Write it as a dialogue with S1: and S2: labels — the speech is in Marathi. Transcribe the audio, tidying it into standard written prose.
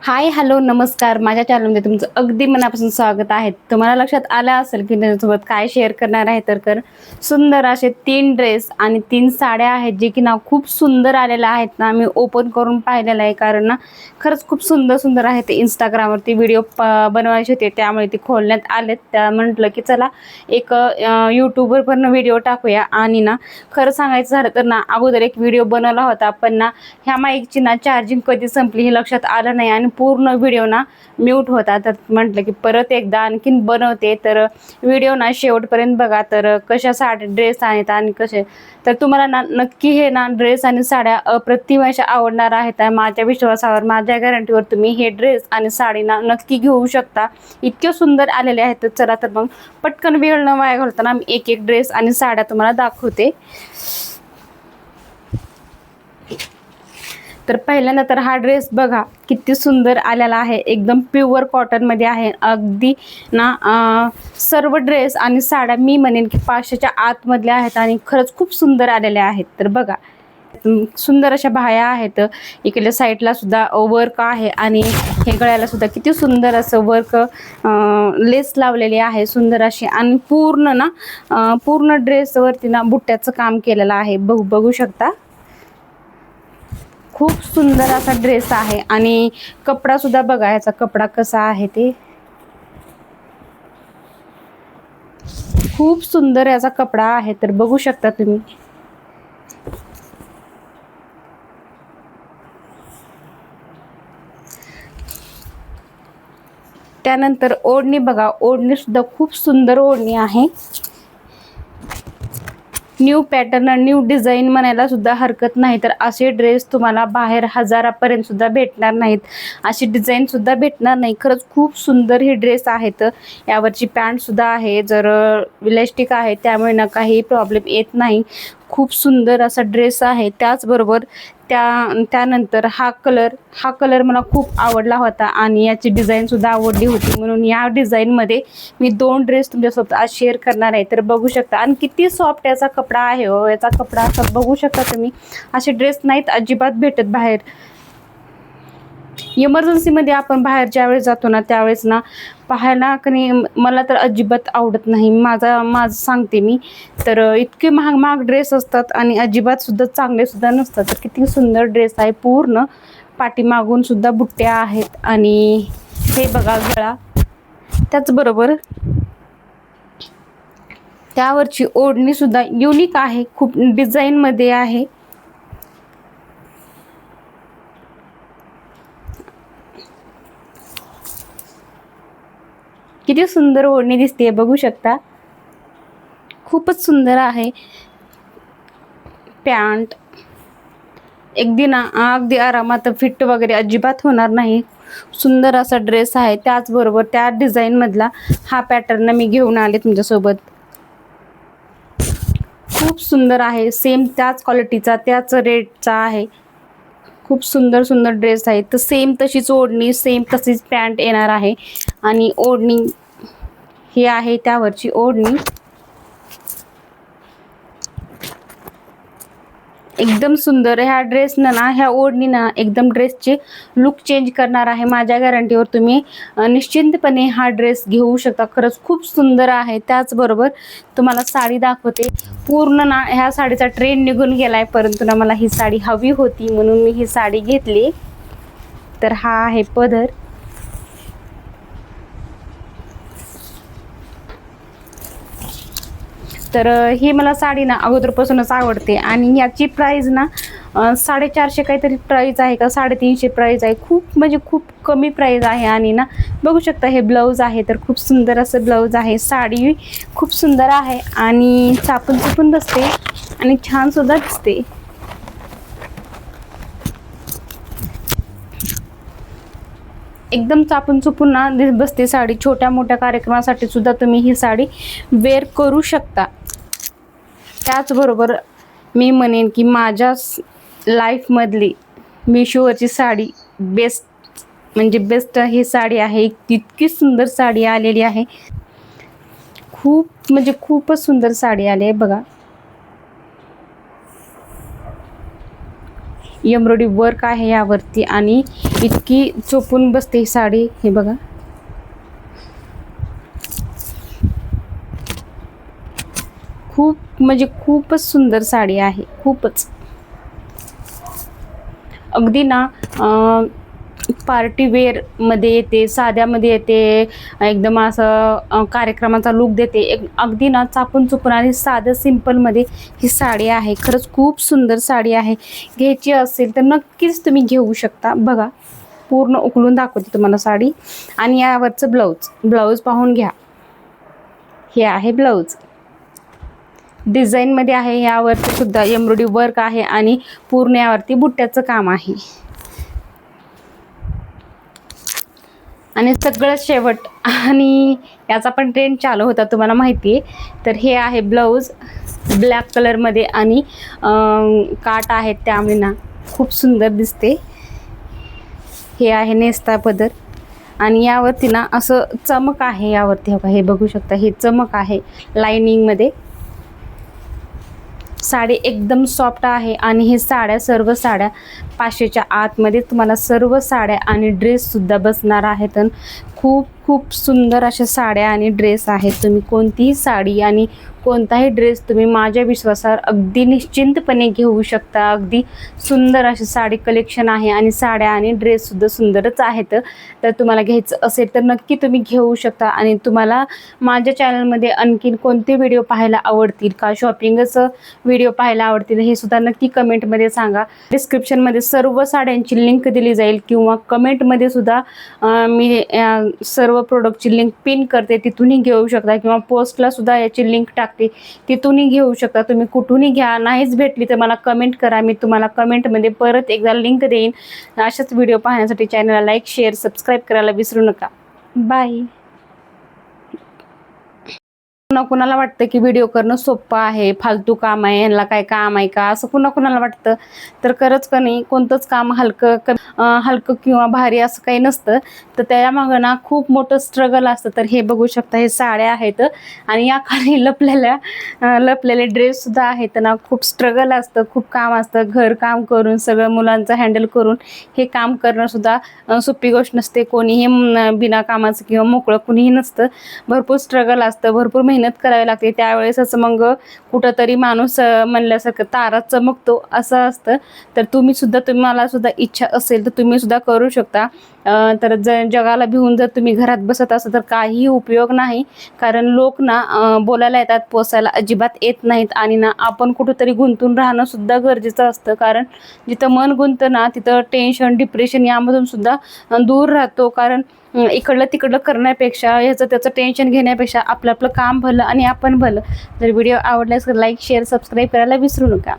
S1: हाय, हॅलो, नमस्कार. माझ्या चॅनलमध्ये तुमचं अगदी मनापासून स्वागत आहे. तुम्हाला लक्षात आलं असेल की त्याच्यासोबत काय शेअर करणार आहे तर सुंदर असे 3 ड्रेस आणि 3 साड्या आहेत, जे की ना खूप सुंदर आलेल्या आहेत ना. मी ओपन करून पाहिलेलं आहे, कारण ना खरंच खूप सुंदर सुंदर आहे. ते इंस्टाग्रामवरती व्हिडिओ बनवायचे होते, त्यामुळे ते खोलण्यात आलेत. त्या म्हटलं की चला एक यूट्यूबवर पण व्हिडिओ टाकूया. आणि ना खरं सांगायचं झालं तर ना अगोदर एक व्हिडिओ बनवला होता, पण ना ह्या माईकची ना चार्जिंग कधी संपली हे लक्षात आलं नाही आणि पूर्ण व्हिडिओ ना म्यूट होता. तर म्हटलं की परत एकदा आणखीन बनवते. तर व्हिडिओ ना शेवटपर्यंत बघा. तर कशा साड्या ड्रेस आहेत आणि कसे, तर तुम्हाला ना नक्की हे ना ड्रेस आणि साड्या अप्रतिम अशा आवडणार आहेत. माझ्या विश्वासावर, माझ्या गॅरंटीवर तुम्ही हे ड्रेस आणि साडी ना नक्की घेऊ शकता. इतके सुंदर आलेले आहेत. तर चला, तर मग पटकन वेळ न वाया घालताना मी एक एक ड्रेस आणि साड्या तुम्हाला दाखवते. तर पहिल्यांदा तर हा ड्रेस बघा किती सुंदर आलेला आहे. एकदम प्युअर कॉटन मध्ये आहे. अगदी ना सर्व ड्रेस आणि साड्या मी म्हणेन की 500च्या आतमधल्या आहेत आणि खरंच खूप सुंदर आलेल्या आहेत. तर बघा, सुंदर अशा बाह्या आहेत. इकडल्या साईडला सुद्धा वर्क आहे आणि हे गळ्याला सुद्धा किती सुंदर असं वर्क लेस लावलेली आहे, सुंदर अशी. आणि पूर्ण ना पूर्ण ड्रेसवरती ना बुट्ट्याचं काम केलेलं आहे. बघू शकता. खूप सुंदर असा ड्रेस आहे आणि कपडा सुद्धा बघा, याचा कपडा कसा आहे ते. खूप सुंदर याचा कपडा आहे. तर बघू शकता तुम्ही. त्यानंतर ओढणी बघा, ओढणी सुद्धा खूप सुंदर ओढणी आहे. न्यू पॅटर्न, न्यू डिझाईन म्हणायला सुद्धा हरकत नाही. तर असे ड्रेस तुम्हाला बाहेर हजारापर्यंत सुद्धा भेटणार नाहीत, अशी डिझाईन सुद्धा भेटणार नाही. खरंच खूप सुंदर हे ड्रेस आहेत. यावरची पॅन्ट सुद्धा आहे, जर इलास्टिक आहे, त्यामुळे ना काही प्रॉब्लेम येत नाही. खूप सुंदर असा ड्रेस आहे. त्याचबरोबर त्यानंतर हा कलर मला खूप आवडला होता आणि याची डिझाईन सुद्धा आवडली होती, म्हणून या डिझाईनमध्ये मी 2 ड्रेस तुमच्यासोबत आज शेअर करणार आहे. तर बघू शकता. आणि किती सॉफ्ट याचा कपडा आहे हो. याचा कपडा असं बघू शकता तुम्ही. असे ड्रेस नाहीत अजिबात भेटत बाहेर. इमर्जन्सीमध्ये आपण बाहेर ज्यावेळेस जातो ना, त्यावेळेस ना पाहायला कधी मला तर अजिबात आवडत नाही. माझं सांगते मी. तर इतके महाग महाग ड्रेस असतात आणि अजिबात सुद्धा चांगले सुद्धा नसतात. तर किती सुंदर ड्रेस आहे. पूर्ण पाठीमागून सुद्धा बुट्ट्या आहेत आणि हे बघा गळा. त्याचबरोबर त्यावरची ओढणी सुद्धा युनिक आहे, खूप डिझाईनमध्ये आहे. किती सुंदर ओढणी दिसते, बघू शकता. खूपच सुंदर आहे. पॅन्ट अगदी आरामात फिट वगैरे अजिबात होणार नाही. सुंदर असा ड्रेस आहे. त्याचबरोबर त्या डिझाईन मधला हा पॅटर्न मी घेऊन आले तुमच्यासोबत. खूप सुंदर आहे. सेम त्याच क्वालिटीचा, त्याच रेटचा आहे. खूप सुंदर सुंदर ड्रेस आहे. तर सेम तशीच ओढणी, सेम तशीच पॅन्ट येणार आहे. आणि ओढणी ही आहे त्यावरची ओढणी. एकदम सुंदर ह्या ड्रेस ना ह्या ओढणी ना एकदम ड्रेसचे लुक चेंज करणार आहे. माझ्या गॅरंटीवर तुम्ही निश्चिंतपणे हा ड्रेस घेऊ शकता. खरंच खूप सुंदर आहे. त्याचबरोबर तुम्हाला साडी दाखवते. पूर्ण ना ह्या साडीचा ट्रेंड निघून गेलाय, परंतु ना मला ही साडी हवी होती म्हणून मी ही साडी घेतली. तर हा आहे पदर. तर ही मला साडी ना अगोदरपासूनच आवडते आणि याची प्राइस ना 450 काहीतरी प्राइस आहे का 350 प्राइस आहे. खूप म्हणजे खूप कमी प्राइस आहे. आणि ना बघू शकता हे ब्लाऊज आहे. तर खूप सुंदर असं ब्लाऊज आहे. साडी खूप सुंदर आहे आणि चापून चुपून बसते आणि छान सुद्धा दिसते. एकदम चापून चुपून ना बसते साडी. छोट्या मोठ्या कार्यक्रमासाठी सुद्धा तुम्ही ही साडी वेअर करू शकता. त्याचबरोबर मी म्हणेन की माझ्या लाईफमधली मिशोवरची साडी बेस्ट म्हणजे बेस्ट ही साडी आहे. इतकी सुंदर साडी आलेली आहे. खूप म्हणजे खूपच सुंदर साडी आली आहे बघा. एम्ब्रॉयडरी वर्क आहे यावरती आणि इतकी चोपून बसते ही साडी. हे बघा, खूप म्हणजे खूपच सुंदर साडी आहे, खूपच. अगदी ना पार्टी वेअर मध्ये येते, साध्यामध्ये येते, एकदम असं कार्यक्रमाचा लुक देते. अगदी ना चापून चुपून आणि साधं सिंपलमध्ये ही साडी आहे. खरंच खूप सुंदर साडी आहे. घ्यायची असेल तर नक्कीच तुम्ही घेऊ शकता. बघा, पूर्ण उकलून दाखवते तुम्हाला साडी. आणि यावरचं ब्लाऊज पाहून घ्या. हे आहे ब्लाऊज, डिझाईनमध्ये आहे. यावरती सुद्धा एम्ब्रॉयडरी वर्क आहे आणि पूर्ण यावरती बुट्ट्याचं काम आहे. आणि सगळं शेवट, आणि याचा पण ट्रेंड चालू होता तुम्हाला माहिती आहे. तर हे आहे ब्लाऊज ब्लॅक कलरमध्ये आणि काट आहेत त्यामुळे ना खूप सुंदर दिसते. हे आहे नेस्ता पदर आणि यावरती ना असं चमक आहे. यावरती हे बघू शकता, हे चमक आहे लाइनिंगमध्ये. साडी एकदम सॉफ्ट आहे आणि हे सर्व साड्या 500च्या आतमध्ये तुम्हाला सर्व साड्या आणि ड्रेससुद्धा बसणार आहेत. खूप खूप सुंदर अशा साड्या आणि ड्रेस आहेत. तुम्ही कोणतीही साडी आणि कोणताही ड्रेस तुम्ही माझ्या विश्वासावर अगदी निश्चिंतपणे घेऊ शकता. अगदी सुंदर अशी साडी कलेक्शन आहे आणि साड्या आणि ड्रेससुद्धा सुंदरच आहेत. तर तुम्हाला घ्यायचं असेल तर नक्की तुम्ही घेऊ शकता. आणि तुम्हाला माझ्या चॅनलमध्ये आणखीन कोणते व्हिडिओ पाहायला आवडतील का, शॉपिंगच व्हिडिओ पाहायला आवडतील, हे सुद्धा नक्की कमेंटमध्ये सांगा. डिस्क्रिप्शनमध्ये सर्व साड्यांची लिंक दिली जाईल किंवा कमेंटमध्ये सुद्धा मी सर्व प्रोडक्टची लिंक पिन करते, तिथूनही घेऊ शकता. किंवा पोस्टला सुद्धा याची लिंक टाकते, तिथूनही घेऊ शकता. तुम्ही कुठूनही घ्या. नाहीच भेटली तर मला कमेंट करा, मी तुम्हाला कमेंटमध्ये परत एकदा लिंक देईन. अशाच व्हिडिओ पाहण्यासाठी चॅनलला लाईक, शेअर, सबस्क्राईब करायला विसरू नका. बाय. कुणाला वाटतं की व्हिडिओ करणं सोपं आहे, फालतू काम आहे, यांना काय काम आहे का, असं कुणाला वाटतं. तर खरंच का नाही, कोणतंच काम हलकं किंवा भारी असं काही नसतं. तर त्यामागं ना खूप मोठं स्ट्रगल असतं. तर हे बघू शकता, हे साड्या आहेत आणि या खाली लपलेले ड्रेससुद्धा आहेत ना. खूप स्ट्रगल असतं, खूप काम असतं. घरकाम करून सगळं मुलांचं हँडल करून हे काम करणं सुद्धा सोपी गोष्ट नसते. कोणीही बिना कामाचं किंवा मोकळं कुणीही नसतं. भरपूर स्ट्रगल असतं, भरपूर मेहनत करावी लागते. त्यावेळेस मग कुठंतरी माणूस म्हणल्यासारखं तारा चमकतो असं असतं. तर तुम्हाला सुद्धा इच्छा असेल तर तुम्ही सुद्धा करू शकता. तर जगाला भिवून जर तुम्ही घरात बसत असाल तर काहीही उपयोग नाही. कारण लोक ना बोलायला येतात, पोसायला अजिबात येत नाहीत. आणि ना आपण कुठंतरी गुंतून राहणं सुद्धा गरजेचं असतं. कारण जिथं मन गुंततं ना तिथं टेन्शन, डिप्रेशन यामधून सुद्धा दूर राहतो. कारण इकडलं तिकडलं करण्यापेक्षा, ह्याचं त्याचं टेन्शन घेण्यापेक्षा आपलं काम भलं आणि आपण भलं. जर व्हिडिओ आवडल्यास लाईक, शेअर, सबस्क्राईब करायला विसरू नका.